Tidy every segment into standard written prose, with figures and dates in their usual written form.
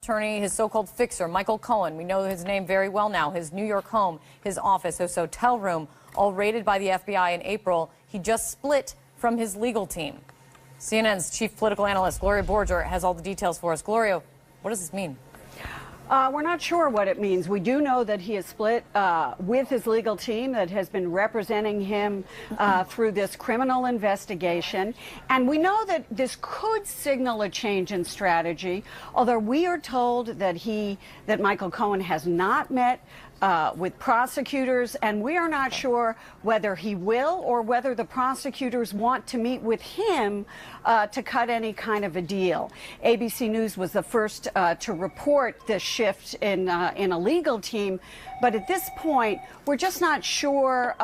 attorney, his so-called fixer, Michael Cohen. We know his name very well now. His New York home, his office, his hotel room, all raided by the FBI in April. He just split from his legal team. CNN's chief political analyst, Gloria Borger, has all the details for us. Gloria, what does this mean? We're not sure what it means. We do know that he has split with his legal team that has been representing him through this criminal investigation. And we know that this could signal a change in strategy, although we are told that Michael Cohen has not met with prosecutors, and we are not sure whether he will or whether the prosecutors want to meet with him to cut any kind of a deal. ABC News was the first to report this shift in a legal team, but at this point, we're just not sure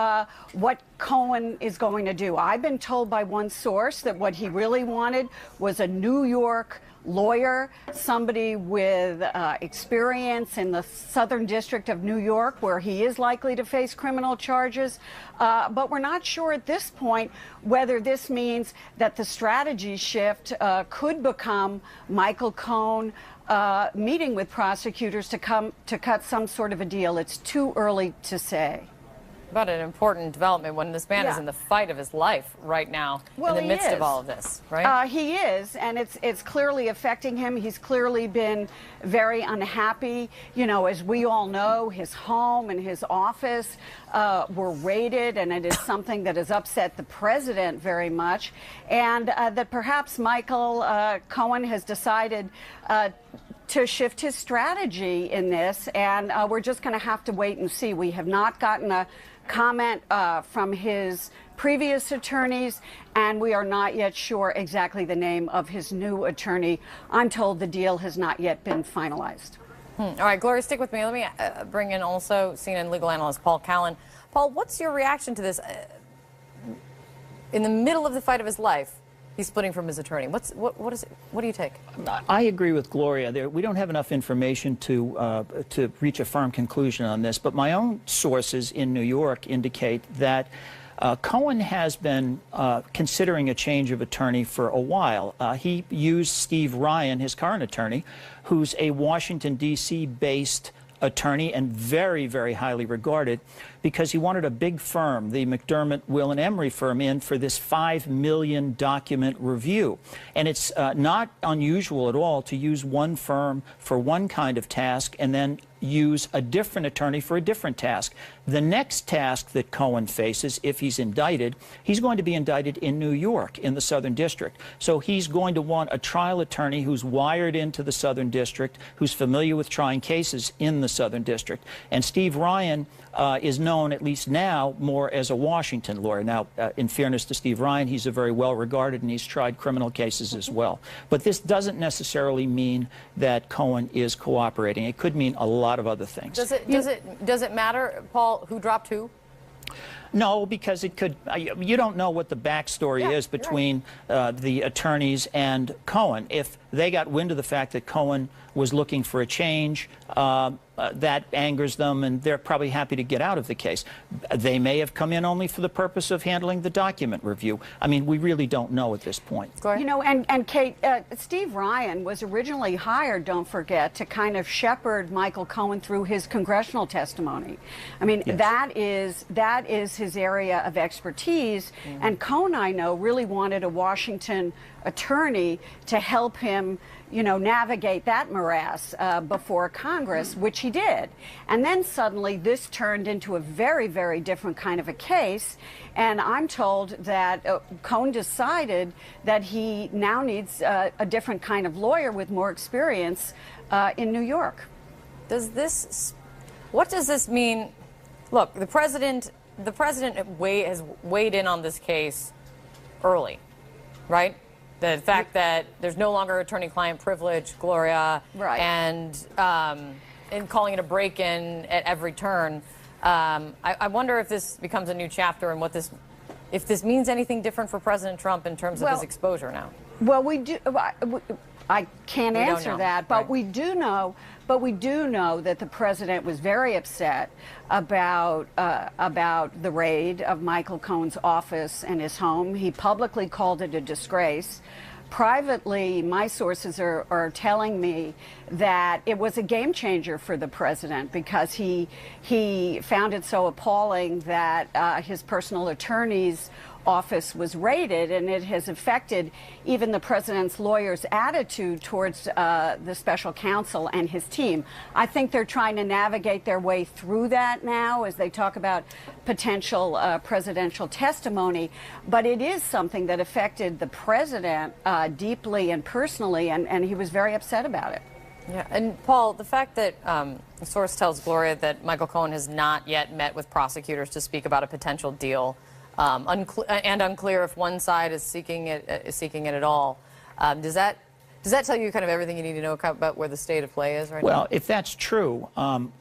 what Cohen is going to do. I've been told by one source that what he really wanted was a New York lawyer, somebody with experience in the Southern District of New York, where he is likely to face criminal charges. But we're not sure at this point whether this means that the strategy shift could become Michael Cohen meeting with prosecutors to cut some sort of a deal. It's too early to say. About an important development when this man is in the fight of his life right now, in the midst of all of this, right? He is, and it's clearly affecting him. He's clearly been very unhappy. You know, as we all know, his home and his office were raided, and it is something that has upset the president very much. And that perhaps Michael Cohen has decided to shift his strategy in this, and we're just going to have to wait and see. We have not gotten a comment from his previous attorneys, and we are not yet sure exactly the name of his new attorney. I'm told the deal has not yet been finalized. All right, Gloria, stick with me. Let me bring in also CNN legal analyst Paul Callan. Paul, what's your reaction to this? In the middle of the fight of his life, he's splitting from his attorney. What do you take? I agree with Gloria. We don't have enough information to reach a firm conclusion on this, but my own sources in New York indicate that Cohen has been considering a change of attorney for a while. He used Steve Ryan, his current attorney, who's a Washington, D.C. based attorney and very, very highly regarded, because he wanted a big firm, the McDermott, Will and Emery firm, in for this 5 million document review. And it's not unusual at all to use one firm for one kind of task and then use a different attorney for a different task. The next task that Cohen faces, if he's indicted, he's going to be indicted in New York in the Southern District. So he's going to want a trial attorney who's wired into the Southern District, who's familiar with trying cases in the Southern District. And Steve Ryan is known, at least now, more as a Washington lawyer. Now, in fairness to Steve Ryan, he's a very well-regarded, and he's tried criminal cases as well. But this doesn't necessarily mean that Cohen is cooperating. It could mean a lot of other things. Does it matter, Paul, who dropped who? No, because it could. You don't know what the backstory is between the attorneys and Cohen. If they got wind of the fact that Cohen was looking for a change, that angers them, and they're probably happy to get out of the case. They may have come in only for the purpose of handling the document review. I mean, we really don't know at this point. You know, and Kate, Steve Ryan was originally hired, don't forget, to kind of shepherd Michael Cohen through his congressional testimony. I mean, that is his area of expertise, and Cohen, I know, really wanted a Washington attorney to help him, you know, navigate that morass before Congress, which he did. And then suddenly this turned into a very, very different kind of a case. And I'm told that Cohen decided that he now needs a different kind of lawyer with more experience in New York. What does this mean? Look, the president has weighed in on this case early, right? The fact that there's no longer attorney-client privilege, Gloria, and calling it a break-in at every turn. I wonder if this becomes a new chapter and if this means anything different for President Trump in terms of his exposure now. Well, we do. I can't answer that, but we do know. But we do know that the president was very upset about the raid of Michael Cohen's office and his home. He publicly called it a disgrace. privately, my sources are telling me that it was a game changer for the president because he found it so appalling that his personal attorney's office was raided, and it has affected even the president's lawyers' attitude towards the special counsel and his team. I think they're trying to navigate their way through that now as they talk about potential presidential testimony, but it is something that affected the president deeply and personally, and he was very upset about it. Yeah, and Paul, the fact that the source tells Gloria that Michael Cohen has not yet met with prosecutors to speak about a potential deal, unclear if one side is seeking it at all. Does that tell you kind of everything you need to know about where the state of play is right now? Well, if that's true,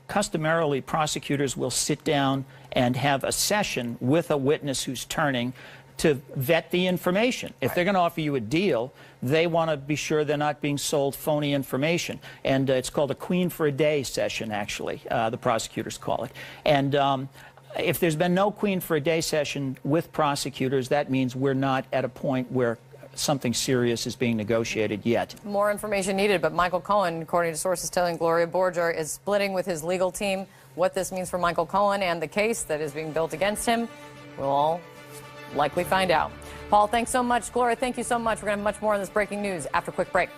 customarily prosecutors will sit down and have a session with a witness who's turning to vet the information. If they're going to offer you a deal, they want to be sure they're not being sold phony information. And it's called a Queen for a Day session, actually, the prosecutors call it. And if there's been no Queen for a Day session with prosecutors, that means we're not at a point where something serious is being negotiated yet. More information needed, but Michael Cohen, according to sources telling Gloria Borger, is splitting with his legal team. What this means for Michael Cohen and the case that is being built against him, we'll all likely find out. Paul, thanks so much. Gloria, thank you so much. We're going to have much more on this breaking news after a quick break.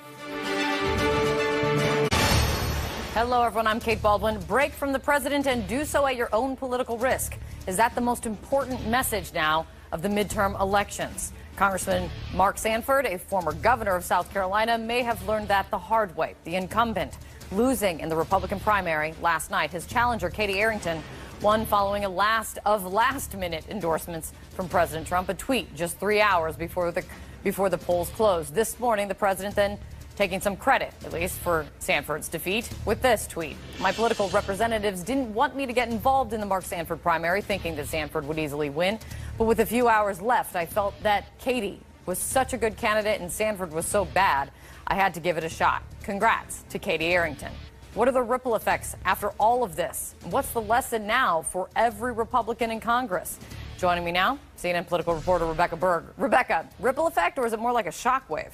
Hello, everyone. I'm Kate Baldwin. Break from the president and do so at your own political risk. Is that the most important message now of the midterm elections? Congressman Mark Sanford, a former governor of South Carolina, may have learned that the hard way. The incumbent losing in the Republican primary last night. His challenger, Katie Arrington, won following a last-minute endorsements from President Trump, a tweet just 3 hours before the polls closed. This morning, the president then taking some credit, at least, for Sanford's defeat with this tweet. My political representatives didn't want me to get involved in the Mark Sanford primary, thinking that Sanford would easily win. But with a few hours left, I felt that Katie was such a good candidate and Sanford was so bad, I had to give it a shot. Congrats to Katie Arrington. What are the ripple effects after all of this? What's the lesson now for every Republican in Congress? Joining me now, CNN political reporter Rebecca Berg. Rebecca, ripple effect, or is it more like a shockwave?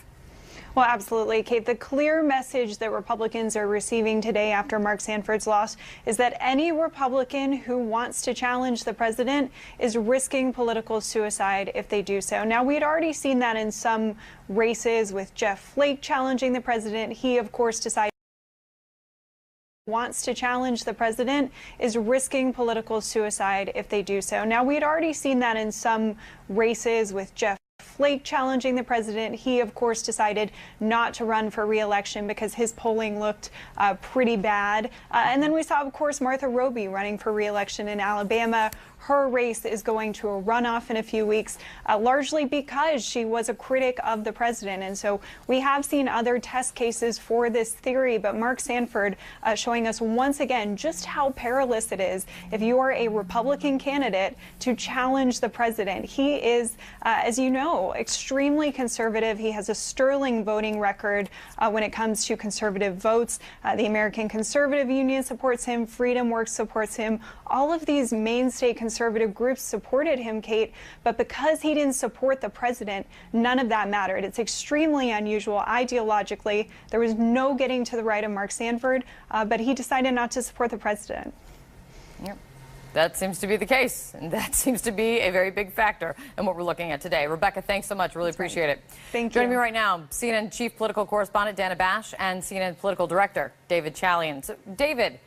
Well, absolutely, Kate. The clear message that Republicans are receiving today after Mark Sanford's loss is that any Republican who wants to challenge the president is risking political suicide if they do so. Now, we had already seen that in some races with Jeff Flake challenging the president. He, of course, decided wants to challenge the president is risking political suicide if they do so. Now, we had already seen that in some races with Jeff Flake challenging the president. He, of course, decided not to run for re-election because his polling looked pretty bad. And then we saw, of course, Martha Roby running for re-election in Alabama. Her race is going to a runoff in a few weeks, largely because she was a critic of the president. And so we have seen other test cases for this theory, but Mark Sanford showing us once again just how perilous it is if you are a Republican candidate to challenge the president. He is, as you know, extremely conservative. He has a sterling voting record when it comes to conservative votes. The American Conservative Union supports him. Freedom Works supports him. All of these mainstay conservative groups supported him, Kate, but because he didn't support the president, none of that mattered. It's extremely unusual ideologically. There was no getting to the right of Mark Sanford, but he decided not to support the president. Yep. That seems to be the case, and that seems to be a very big factor in what we're looking at today. Rebecca, thanks so much. Really appreciate it. Thank you. Joining me right now, CNN chief political correspondent Dana Bash and CNN political director David Chalian. So, David,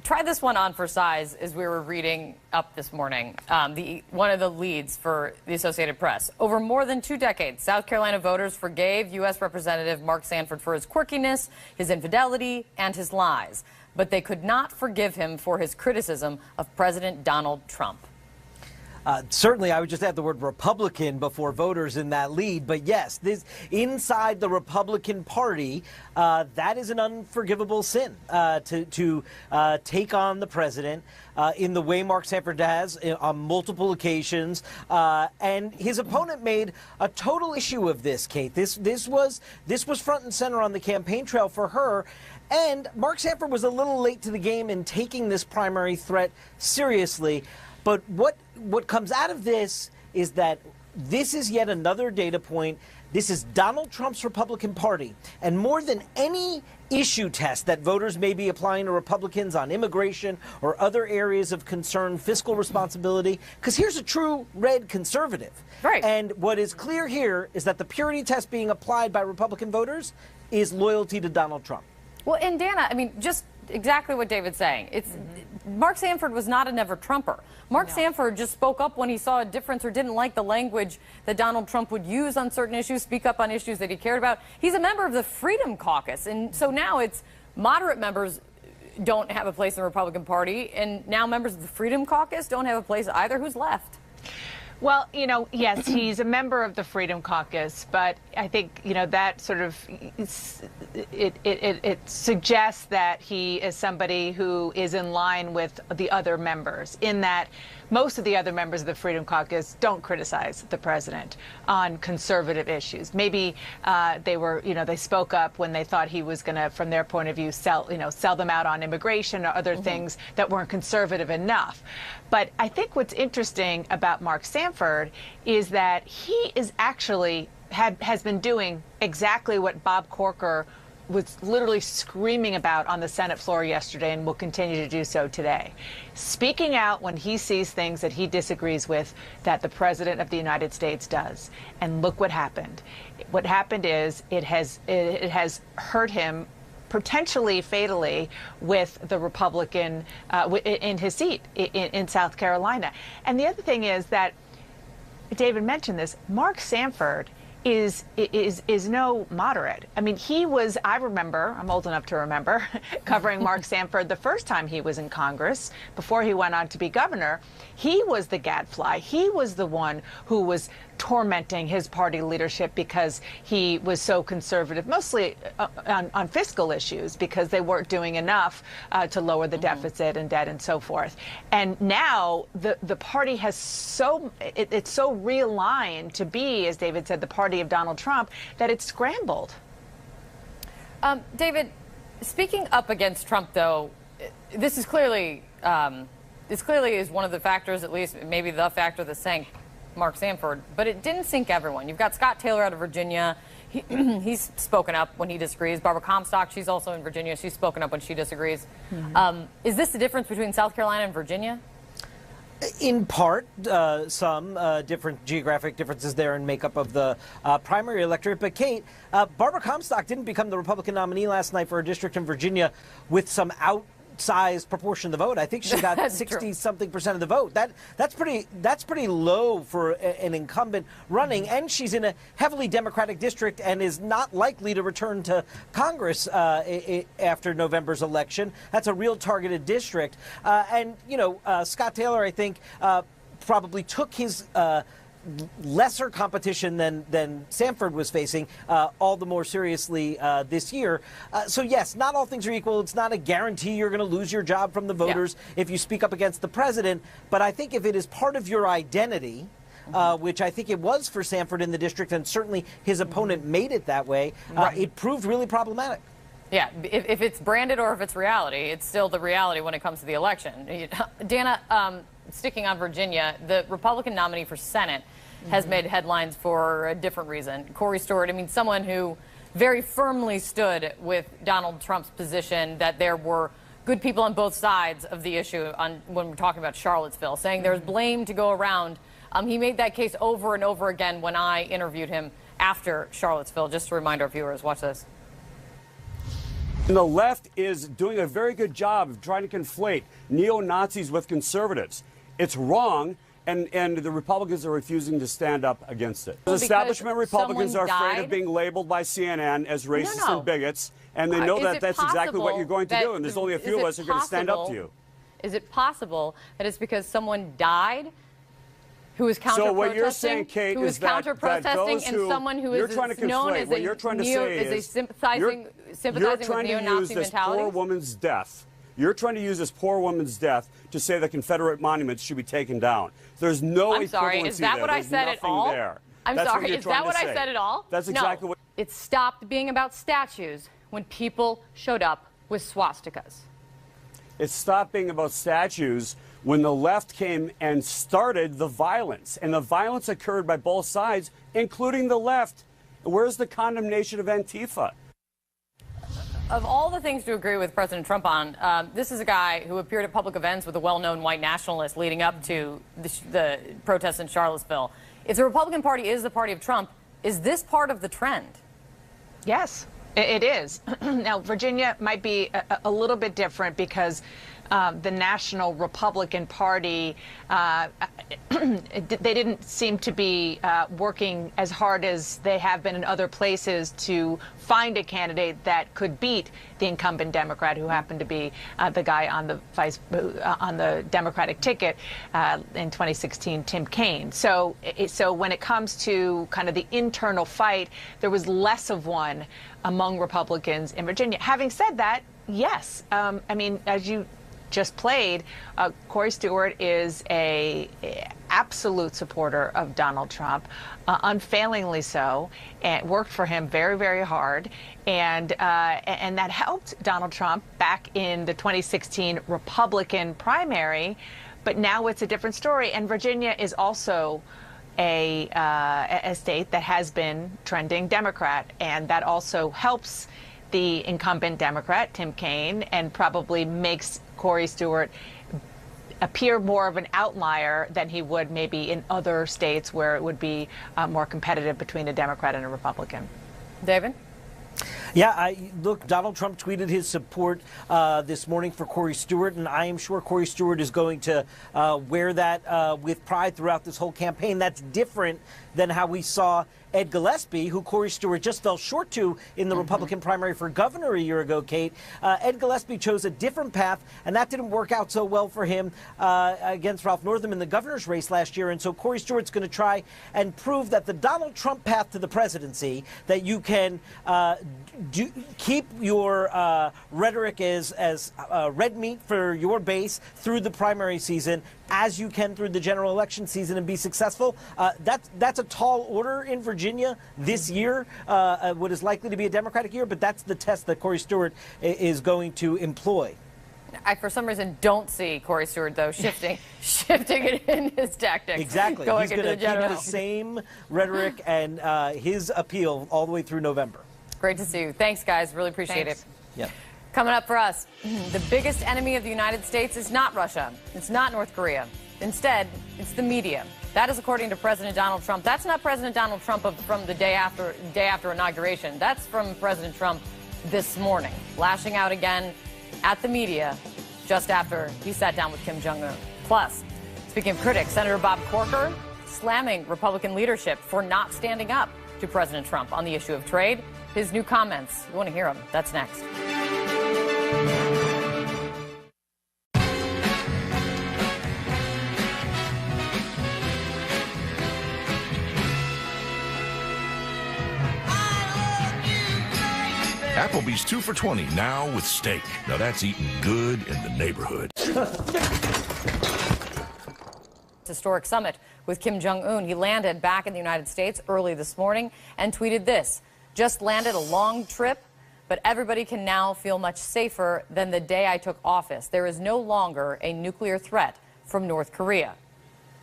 try this one on for size as we were reading up this morning. One of the leads for the Associated Press. Over more than 2 decades, South Carolina voters forgave U.S. Representative Mark Sanford for his quirkiness, his infidelity, and his lies. But they could not forgive him for his criticism of President Donald Trump. Certainly, I would just add the word Republican before voters in that lead. But yes, inside the Republican Party, that is an unforgivable sin to take on the president in the way Mark Sanford has on multiple occasions. And his opponent made a total issue of this, Kate. This was front and center on the campaign trail for her. And Mark Sanford was a little late to the game in taking this primary threat seriously. But what comes out of this is that this is yet another data point. This is Donald Trump's Republican Party. And more than any issue test that voters may be applying to Republicans on immigration or other areas of concern, fiscal responsibility, because here's a true red conservative. Right. And what is clear here is that the purity test being applied by Republican voters is loyalty to Donald Trump. Well, and Dana, I mean, just exactly what David's saying. Mark Sanford was not a never Trumper. Mark Sanford just spoke up when he saw a difference or didn't like the language that Donald Trump would use on certain issues, speak up on issues that he cared about. He's a member of the Freedom Caucus, and so now it's moderate members don't have a place in the Republican Party, and now members of the Freedom Caucus don't have a place either. Who's left? Well, you know, yes, he's a member of the Freedom Caucus, but I think, you know, that sort of, it suggests that he is somebody who is in line with the other members, in that most of the other members of the Freedom Caucus don't criticize the president on conservative issues. Maybe they were, you know, they spoke up when they thought he was going to, from their point of view, sell them out on immigration or other things that weren't conservative enough. But I think what's interesting about Mark Sanford is that he is actually has been doing exactly what Bob Corker was literally screaming about on the Senate floor yesterday and will continue to do so today. Speaking out when he sees things that he disagrees with that the President of the United States does. And look what happened. What happened is it has hurt him potentially fatally with the Republican in his seat in South Carolina. And the other thing is that, David mentioned this, Mark Sanford is no moderate. I mean, he was, I remember, I'm old enough to remember, covering Mark Sanford the first time he was in Congress, before he went on to be governor. He was the gadfly. He was the one who was tormenting his party leadership because he was so conservative, mostly on fiscal issues, because they weren't doing enough to lower the deficit and debt and so forth. And now the party has it's so realigned to be, as David said, the party of Donald Trump, that it's scrambled. David, speaking up against Trump, though, this is clearly is one of the factors, at least maybe the factor that sank Mark Sanford, but it didn't sink everyone. You've got Scott Taylor out of Virginia. He's spoken up when he disagrees. Barbara Comstock, she's also in Virginia. She's spoken up when she disagrees. Is this the difference between South Carolina and Virginia? In part, some different geographic differences there in makeup of the primary electorate. But, Kate, Barbara Comstock didn't become the Republican nominee last night for a district in Virginia with some outsized proportion of the vote. I think she got 60-something% of the vote. That's pretty low for an incumbent running, and she's in a heavily Democratic district and is not likely to return to Congress after November's election. That's a real targeted district. And, you know, Scott Taylor, I think, probably took his lesser competition than Sanford was facing all the more seriously this year. So, yes, not all things are equal. It's not a guarantee you're going to lose your job from the voters if you speak up against the president. But I think if it is part of your identity, which I think it was for Sanford in the district, and certainly his opponent made it that way, it proved really problematic. Yeah, if it's branded or if it's reality, it's still the reality when it comes to the election. Dana, sticking on Virginia, the Republican nominee for Senate has made headlines for a different reason. Corey Stewart, I mean, someone who very firmly stood with Donald Trump's position that there were good people on both sides of the issue when we're talking about Charlottesville, saying there's blame to go around. He made that case over and over again when I interviewed him after Charlottesville. Just to remind our viewers, watch this. And the left is doing a very good job of trying to conflate neo-Nazis with conservatives. It's wrong, and the Republicans are refusing to stand up against it. Well, establishment Republicans are afraid died? of being labeled by CNN as racist and bigots, and they know that that's exactly what you're going to do, and there's only a few of us who are going to stand up to you. Is it possible that it's because someone died who is counter-protesting? So what you're saying, Kate, who is is that counter-protesting and someone who is known as a sympathizing with neo-Nazi mentalities? Poor woman's death. You're trying to use this poor woman's death to say that Confederate monuments should be taken down. There's no I'm sorry, equivalency is that there. what I There's said at all? there. I'm That's sorry, what is that what I said at all? That's exactly no, what... It stopped being about statues when people showed up with swastikas. It stopped being about statues when the left came and started the violence. And the violence occurred by both sides, including the left. Where's the condemnation of Antifa? Of all the things to agree with President Trump on, this is a guy who appeared at public events with a well-known white nationalist leading up to the protests in Charlottesville. If the Republican Party is the party of Trump, is this part of the trend? Yes, it is. Now, Virginia might be a little bit different because the National Republican Party, they didn't seem to be working as hard as they have been in other places to find a candidate that could beat the incumbent Democrat, who happened to be the guy on the Democratic ticket in 2016, Tim Kaine. So when it comes to kind of the internal fight, there was less of one among Republicans in Virginia. Having said that, yes, I mean, as you just played, Corey Stewart is a absolute supporter of Donald Trump, unfailingly so, and worked for him very, very hard, and that helped Donald Trump back in the 2016 Republican primary. But now it's a different story, and Virginia is also a state that has been trending Democrat, and that also helps the incumbent Democrat, Tim Kaine, and probably makes Corey Stewart appear more of an outlier than he would maybe in other states where it would be more competitive between a Democrat and a Republican. David? Yeah, look, Donald Trump tweeted his support this morning for Corey Stewart, and I am sure Corey Stewart is going to wear that with pride throughout this whole campaign. That's different than how we saw Ed Gillespie, who Corey Stewart just fell short to in the Republican primary for governor a year ago, Kate. Ed Gillespie chose a different path, and that didn't work out so well for him against Ralph Northam in the governor's race last year. And so Corey Stewart's going to try and prove that the Donald Trump path to the presidency, that you can keep your rhetoric as red meat for your base through the primary season, as you can through the general election season, and be successful. That's a tall order in Virginia this year, what is likely to be a Democratic year, but that's the test that Corey Stewart is going to employ. I, for some reason, don't see Corey Stewart, though, shifting it in his tactics. Exactly. He's going to keep the same rhetoric and his appeal all the way through November. Great to see you. Thanks, guys. Really appreciate it. Yeah. Coming up for us, the biggest enemy of the United States is not Russia. It's not North Korea. Instead, it's the media. That is according to President Donald Trump. That's not President Donald Trump from the day after inauguration. That's from President Trump this morning, lashing out again at the media just after he sat down with Kim Jong-un. Plus, speaking of critics, Senator Bob Corker slamming Republican leadership for not standing up to President Trump on the issue of trade. His new comments. You want to hear them. That's next. Applebee's 2 for $20 now with steak. Now that's eating good in the neighborhood. Historic summit with Kim Jong-un. He landed back in the United States early this morning and tweeted this: "Just landed a long trip, but everybody can now feel much safer than the day I took office. There is no longer a nuclear threat from North Korea."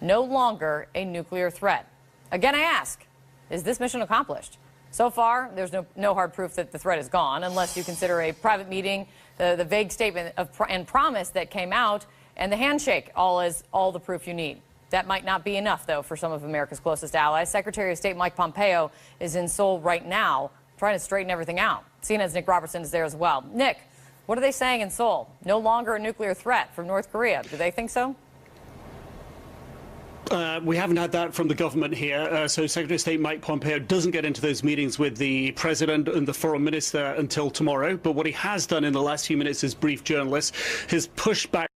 No longer a nuclear threat. Again, I ask, is this mission accomplished? So far, there's no hard proof that the threat is gone, unless you consider a private meeting, the vague statement and promise that came out, and the handshake all the proof you need. That might not be enough, though, for some of America's closest allies. Secretary of State Mike Pompeo is in Seoul right now, trying to straighten everything out. CNN's Nick Robertson is there as well. Nick, what are they saying in Seoul? No longer a nuclear threat from North Korea. Do they think so? We haven't had that from the government here. So Secretary of State Mike Pompeo doesn't get into those meetings with the president and the foreign minister until tomorrow. But what he has done in the last few minutes is brief journalists. His pushback